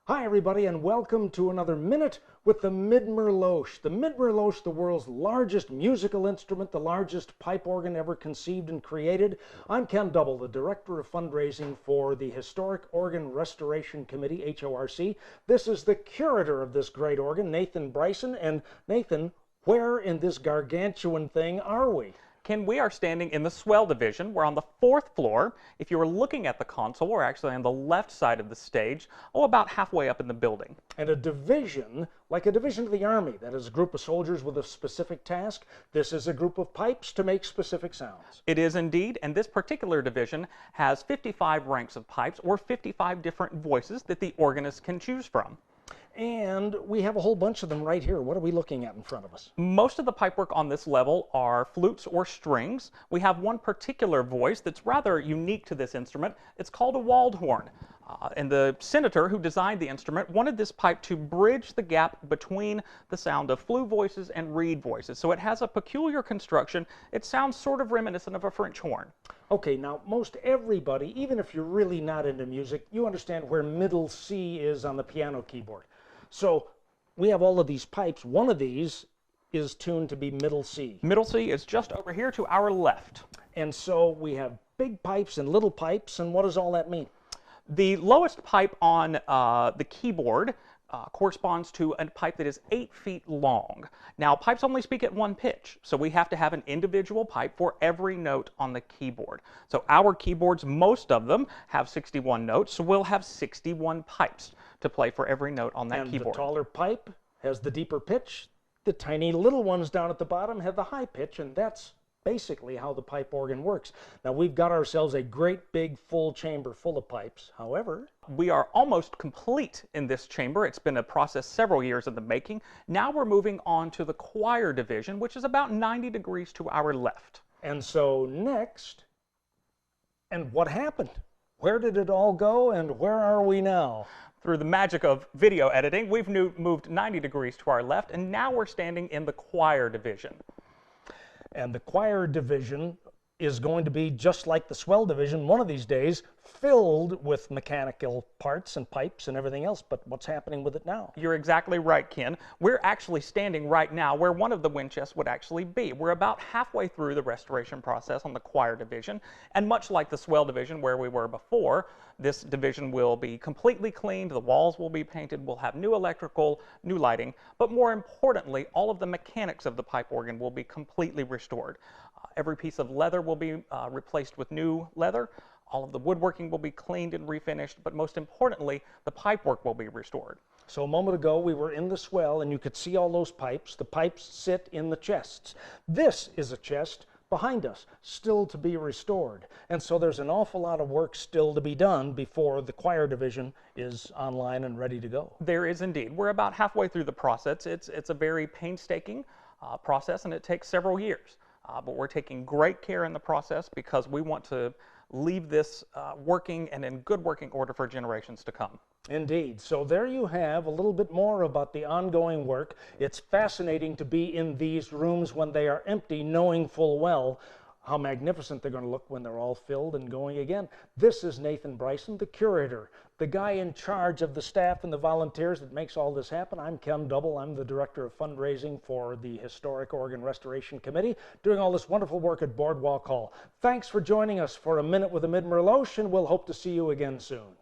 Hi everybody, and welcome to another Minute with the Midmer-Losh. The Midmer-Losh, the world's largest musical instrument, the largest pipe organ ever conceived and created. I'm Ken Double, the Director of Fundraising for the Historic Organ Restoration Committee, HORC. This is the curator of this great organ, Nathan Bryson. And Nathan, where in this gargantuan thing are we? Ken, we are standing in the Swell division. We're on the 4th floor. If you were looking at the console, we're actually on the left side of the stage, about halfway up in the building. And a division, like a division of the Army, that is a group of soldiers with a specific task. This is a group of pipes to make specific sounds. It is indeed, and this particular division has 55 ranks of pipes, or 55 different voices that the organist can choose from. And we have a whole bunch of them right here. What are we looking at in front of us? Most of the pipework on this level are flutes or strings. We have one particular voice that's rather unique to this instrument. It's called a walled horn. And the senator who designed the instrument wanted this pipe to bridge the gap between the sound of flute voices and reed voices. So it has a peculiar construction. It sounds sort of reminiscent of a French horn. Okay, now most everybody, even if you're really not into music, you understand where middle C is on the piano keyboard. So we have all of these pipes. One of these is tuned to be middle C. Middle C is just over here to our left. And so we have big pipes and little pipes, and what does all that mean? The lowest pipe on the keyboard corresponds to a pipe that is 8 feet long. Now, pipes only speak at one pitch, so we have to have an individual pipe for every note on the keyboard. So our keyboards, most of them, have 61 notes, so we'll have 61 pipes to play for every note on that keyboard. And the taller pipe has the deeper pitch. The tiny little ones down at the bottom have the high pitch, and that's basically how the pipe organ works. Now, we've got ourselves a great big full chamber full of pipes. However, we are almost complete in this chamber. It's been a process several years in the making. Now we're moving on to the choir division, which is about 90 degrees to our left. And so next, and what happened? Where did it all go, and where are we now? Through the magic of video editing, we've moved 90 degrees to our left, and now we're standing in the choir division. And the choir division is going to be just like the swell division one of these days, filled with mechanical parts and pipes and everything else. But what's happening with it now? You're exactly right, Ken. We're actually standing right now where one of the wind chests would actually be. We're about halfway through the restoration process on the choir division, and much like the swell division where we were before, this division will be completely cleaned, the walls will be painted, we'll have new electrical, new lighting, but more importantly, all of the mechanics of the pipe organ will be completely restored. Every piece of leather will be replaced with new leather. All of the woodworking will be cleaned and refinished, but most importantly, the pipework will be restored. So a moment ago, we were in the swell, and you could see all those pipes. The pipes sit in the chests. This is a chest behind us, still to be restored. And so there's an awful lot of work still to be done before the choir division is online and ready to go. There is indeed. We're about halfway through the process. It's a very painstaking process, and it takes several years. But we're taking great care in the process because we want to leave this working and in good working order for generations to come. Indeed. So there you have a little bit more about the ongoing work. It's fascinating to be in these rooms when they are empty, knowing full well how magnificent they're going to look when they're all filled and going again. This is Nathan Bryson, the curator, the guy in charge of the staff and the volunteers that makes all this happen. I'm Ken Double. I'm the Director of Fundraising for the Historic Organ Restoration Committee, doing all this wonderful work at Boardwalk Hall. Thanks for joining us for a Minute with the Midmer-Losh, and we'll hope to see you again soon.